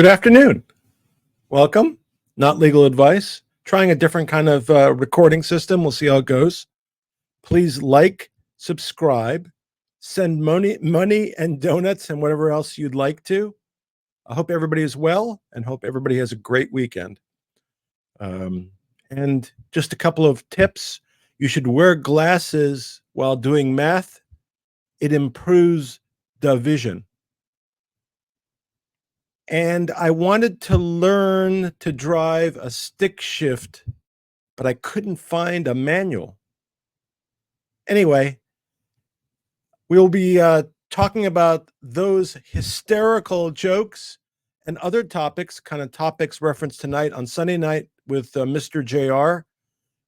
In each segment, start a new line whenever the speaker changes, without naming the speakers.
Good afternoon. Welcome. Not legal advice. Trying a different kind of recording system. We'll see how it goes. Please like, subscribe, send money and donuts and whatever else you'd like to. I hope everybody is well and hope everybody has a great weekend. And just a couple of tips. You should wear glasses while doing math. It improves the vision. And I wanted to learn to drive a stick shift, but I couldn't find a manual. Anyway, we'll be talking about those hysterical jokes and other topics, kind of topics referenced tonight on Sunday night with Mr. JR.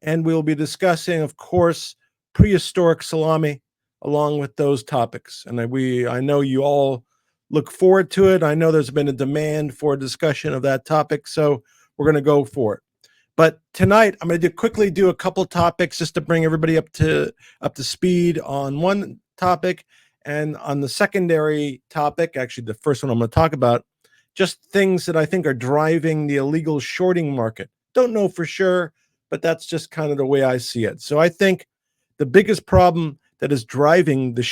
And we'll be discussing, of course, prehistoric salami along with those topics. And I know you all look forward to it. I know there's been a demand for a discussion of that topic, so we're going to go for it. But tonight, I'm going to quickly do a couple topics just to bring everybody up to speed on one topic, and on the secondary topic, actually the first one I'm going to talk about, just things that I think are driving the illegal shorting market. Don't know for sure, but that's just kind of the way I see it. So I think the biggest problem that is driving the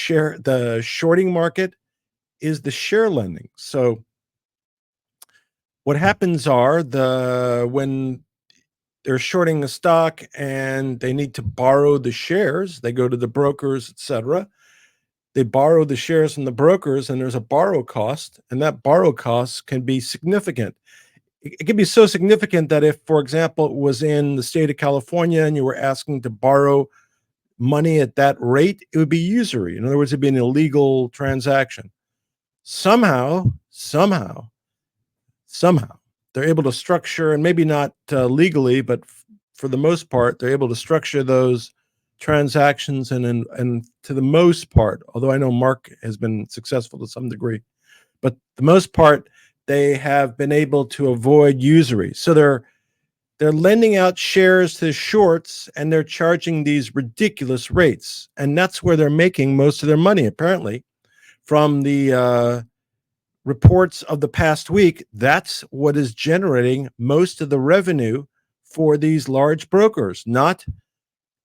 shorting market is the share lending. So what happens are when they're shorting a stock and they need to borrow the shares, they go to the brokers, etc. They borrow the shares from the brokers, and there's a borrow cost, and that borrow cost can be significant. It can be so significant that if, for example, it was in the state of California and you were asking to borrow money at that rate, it would be usury. In other words, it'd be an illegal transaction. Somehow, they're able to structure, and maybe not legally, but for the most part, they're able to structure those transactions, and to the most part, although I know Mark has been successful to some degree, but the most part, they have been able to avoid usury. So they're lending out shares to shorts, and they're charging these ridiculous rates, and that's where they're making most of their money, apparently. From the reports of the past week, that's what is generating most of the revenue for these large brokers, not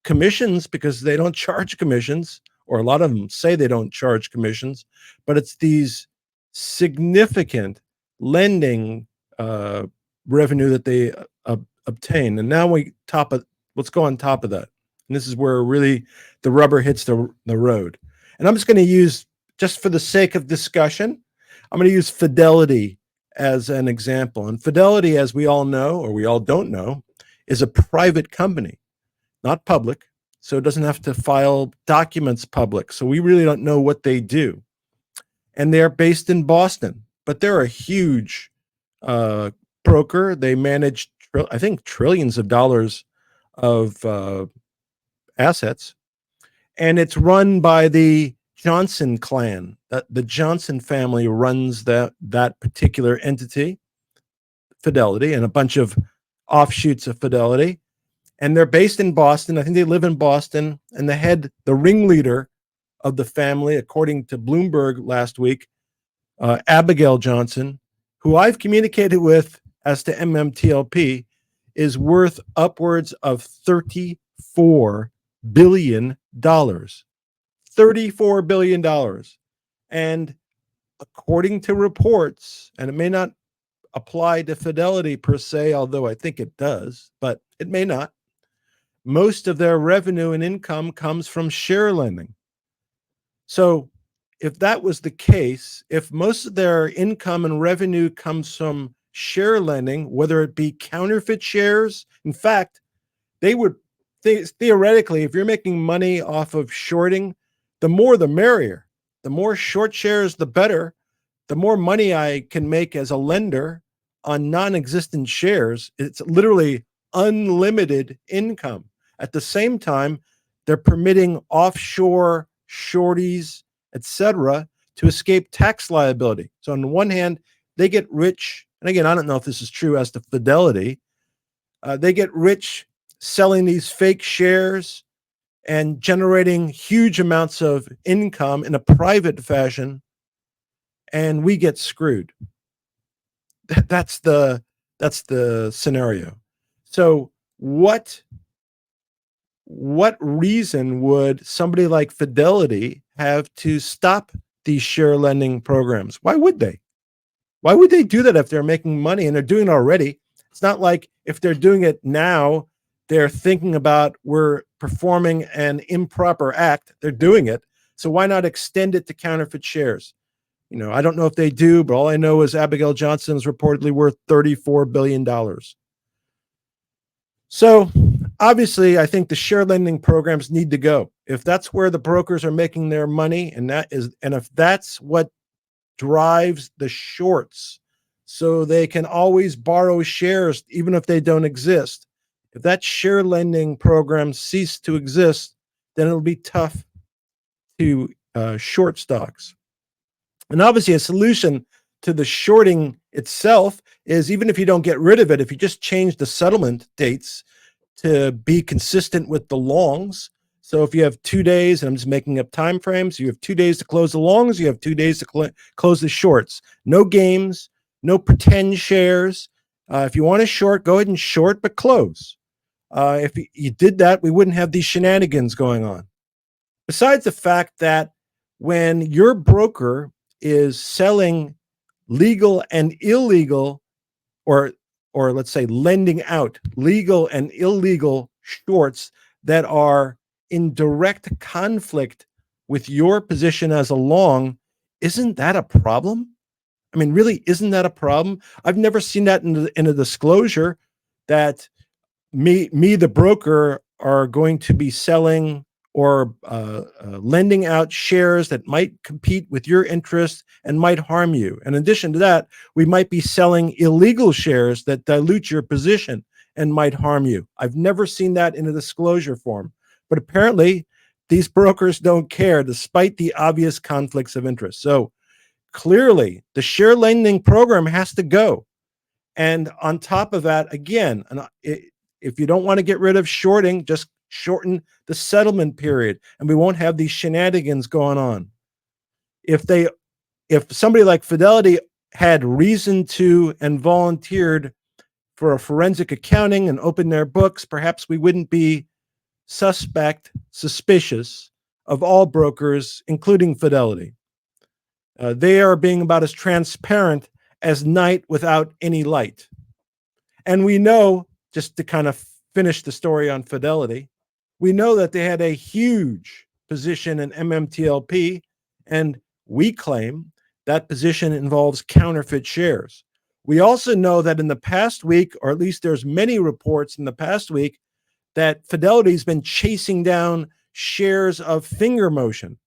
commissions, because they don't charge commissions, or a lot of them say they don't charge commissions, but it's these significant lending revenue that they obtain. And now let's go on top of that. And this is where really the rubber hits the road. And I'm just going to use, just for the sake of discussion, I'm going to use Fidelity as an example. And Fidelity, as we all know, or we all don't know, is a private company, not public. So it doesn't have to file documents public. So we really don't know what they do. And they're based in Boston, but they're a huge broker. They manage, I think, trillions of dollars of assets. And it's run by the Johnson clan. The Johnson family runs that particular entity, Fidelity, and a bunch of offshoots of Fidelity. And they're based in Boston. I think they live in Boston. And the ringleader of the family, according to Bloomberg last week, Abigail Johnson, who I've communicated with as to MMTLP, is worth upwards of $34 billion. $34 billion. And according to reports, and it may not apply to Fidelity per se, although I think it does, but it may not, most of their revenue and income comes from share lending. So if that was the case, if most of their income and revenue comes from share lending, whether it be counterfeit shares, in fact, they would theoretically, if you're making money off of shorting, the more the merrier. The more short shares, the better. The more money I can make as a lender on non-existent shares. It's literally unlimited income. At the same time, they're permitting offshore shorties, etc., to escape tax liability. So on the one hand, they get rich, and again, I don't know if this is true as to Fidelity. They get rich selling these fake shares and generating huge amounts of income in a private fashion, and we get screwed. that's the scenario. So what reason would somebody like Fidelity have to stop these share lending programs? Why would they? Why would they do that if they're making money and they're doing it already? It's not like if they're doing it now, they're thinking about we're performing an improper act. They're doing it. So why not extend it to counterfeit shares? I don't know if they do, but all I know is Abigail Johnson is reportedly worth $34 billion. So obviously, I think the share lending programs need to go. If that's where the brokers are making their money, and if that's what drives the shorts, so they can always borrow shares even if they don't exist. If that share lending program cease to exist, then it'll be tough to short stocks. And obviously, a solution to the shorting itself is, even if you don't get rid of it, if you just change the settlement dates to be consistent with the longs. So if you have 2 days, and I'm just making up time frames, you have 2 days to close the longs, you have 2 days to close the shorts. No games, no pretend shares. If you want to short, go ahead and short, but close. If you did that, we wouldn't have these shenanigans going on. Besides the fact that when your broker is selling legal and illegal, or let's say lending out legal and illegal shorts that are in direct conflict with your position as a long, isn't that a problem? I mean, really, isn't that a problem? I've never seen that in a disclosure that me, the broker, are going to be selling or lending out shares that might compete with your interest and might harm you. In addition to that, we might be selling illegal shares that dilute your position and might harm you. I've never seen that in a disclosure form, but apparently these brokers don't care, despite the obvious conflicts of interest. So clearly, the share lending program has to go. And on top of that, again, if you don't want to get rid of shorting, just shorten the settlement period, and we won't have these shenanigans going on. If somebody like Fidelity had reason to and volunteered for a forensic accounting and opened their books, perhaps we wouldn't be suspicious of all brokers, including Fidelity. They are being about as transparent as night without any light. And we know, just to kind of finish the story on Fidelity, we know that they had a huge position in MMTLP, and we claim that position involves counterfeit shares. We also know that in the past week, or at least there's many reports in the past week, that Fidelity's been chasing down shares of Finger Motion.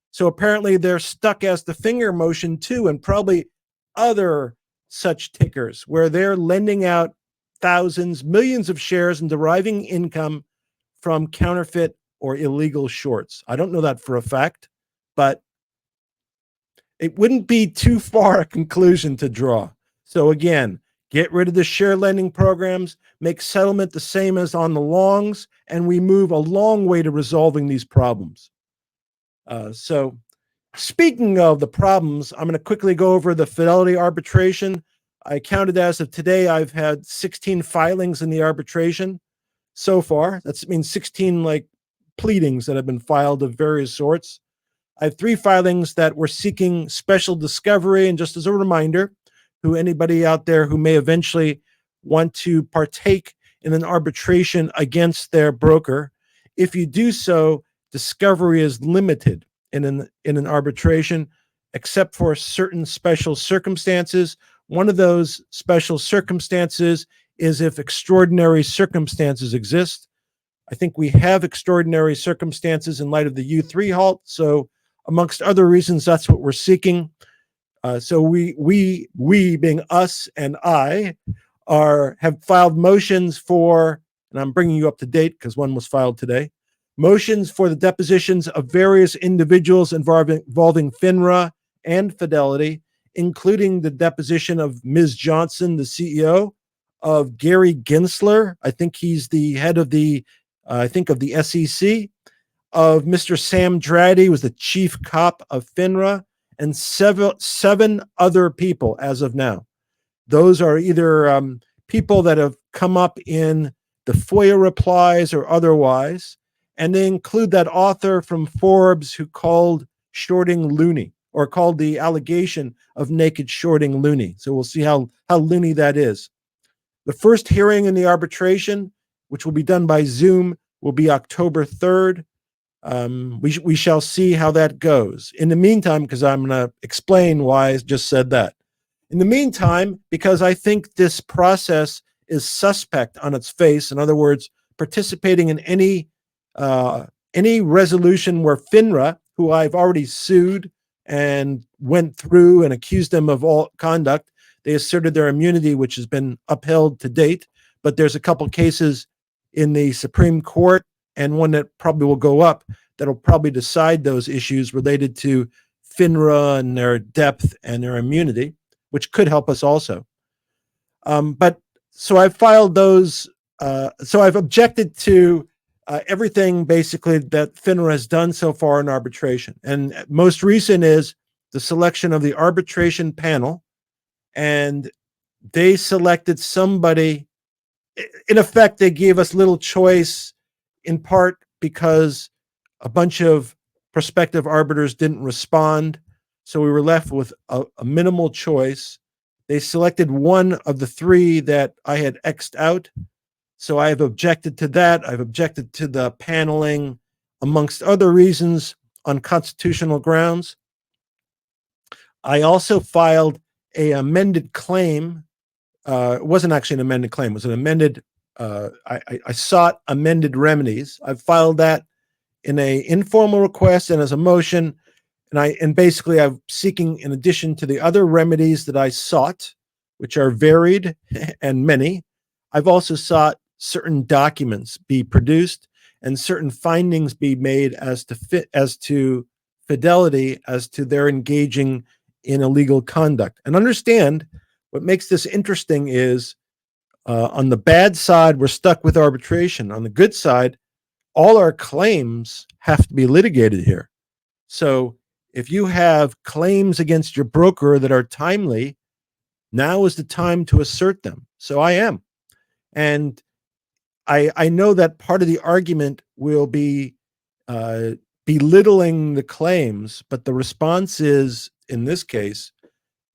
So apparently they're stuck as the Finger Motion too, and probably other such tickers where they're lending out thousands, millions of shares and deriving income from counterfeit or illegal shorts. I don't know that for a fact, but it wouldn't be too far a conclusion to draw. So again, get rid of the share lending programs, make settlement the same as on the longs, and we move a long way to resolving these problems. So speaking of the problems, I'm going to quickly go over the Fidelity arbitration. I counted as of today, I've had 16 filings in the arbitration so far. That means 16 pleadings that have been filed of various sorts. I have 3 filings that were seeking special discovery. And just as a reminder, anybody out there who may eventually want to partake in an arbitration against their broker, if you do so, discovery is limited in an arbitration, except for certain special circumstances. One of those special circumstances is if extraordinary circumstances exist. I think we have extraordinary circumstances in light of the U3 halt. So amongst other reasons, that's what we're seeking. So we being us and I have filed motions for, and I'm bringing you up to date because one was filed today, motions for the depositions of various individuals involving FINRA and Fidelity, including the deposition of Ms. Johnson, the CEO, of Gary Gensler. I think he's the head of the SEC, of Mr. Sam Draddy, was the chief cop of FINRA, and seven other people as of now. Those are either people that have come up in the FOIA replies or otherwise, and they include that author from Forbes who called shorting loony, or called the allegation of naked shorting loony. So we'll see how loony that is. The first hearing in the arbitration, which will be done by Zoom, will be October 3rd. We shall see how that goes. In the meantime, because I'm going to explain why I just said that. In the meantime, because I think this process is suspect on its face, in other words, participating in any resolution where FINRA, who I've already sued and went through and accused them of all conduct, they asserted their immunity, which has been upheld to date. But there's a couple cases in the Supreme Court, and one that probably will go up, that'll probably decide those issues related to FINRA and their depth and their immunity, which could help us also. But so I've filed those. So I've objected to everything basically that FINRA has done so far in arbitration. And most recent is the selection of the arbitration panel. And they selected somebody. In effect, they gave us little choice, in part because a bunch of prospective arbiters didn't respond. So we were left with a minimal choice. They selected one of the three that I had X'd out. So I have objected to that. I've objected to the paneling, amongst other reasons, on constitutional grounds. I also filed an amended claim. It wasn't actually an amended claim. It was an amended, I sought amended remedies. I've filed that in an informal request and as a motion. And basically I'm seeking, in addition to the other remedies that I sought, which are varied and many, I've also sought certain documents be produced and certain findings be made as to Fidelity, as to their engaging in illegal conduct. And understand, what makes this interesting is on the bad side, we're stuck with arbitration. On the good side, all our claims have to be litigated here. So if you have claims against your broker that are timely, now is the time to assert them. So I am. And I know that part of the argument will be belittling the claims, but the response is, in this case,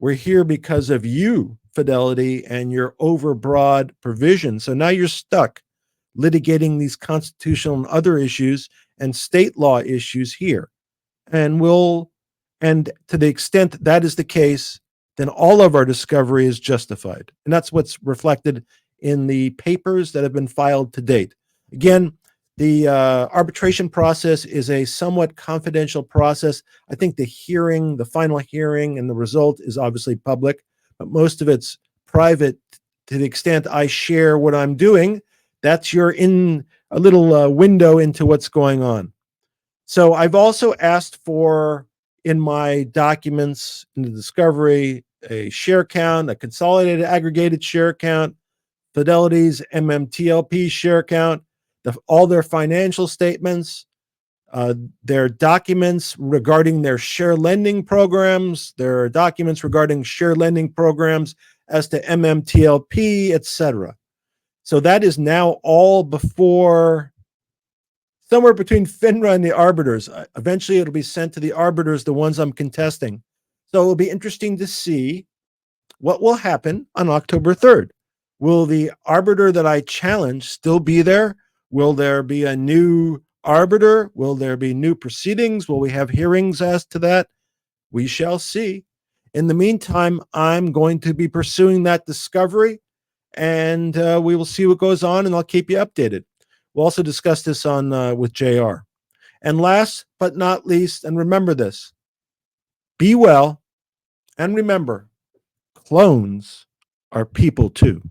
we're here because of you, Fidelity, and your overbroad provision. So now you're stuck litigating these constitutional and other issues and state law issues here. And to the extent that is the case, then all of our discovery is justified. And that's what's reflected in the papers that have been filed to date. Again, the arbitration process is a somewhat confidential process. I think the final hearing and the result is obviously public, but most of it's private. To the extent I share what I'm doing, that's your in a little window into what's going on. So I've also asked for, in my documents in the discovery, a share count, a consolidated aggregated share count, Fidelity's MMTLP share count, all their financial statements, their documents regarding their share lending programs, their documents regarding share lending programs as to MMTLP, etc. So that is now all before, somewhere between FINRA and the arbiters. Eventually, it'll be sent to the arbiters, the ones I'm contesting. So it'll be interesting to see what will happen on October 3rd. Will the arbiter that I challenge still be there? Will there be a new arbiter? Will there be new proceedings? Will we have hearings as to that? We shall see. In the meantime, I'm going to be pursuing that discovery, and we will see what goes on, and I'll keep you updated. We'll also discuss this on with JR. And last but not least, and remember this, be well, and remember, clones are people too.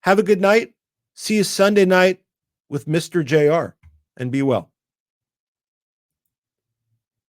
Have a good night. See you Sunday night with Mr. JR, and be well.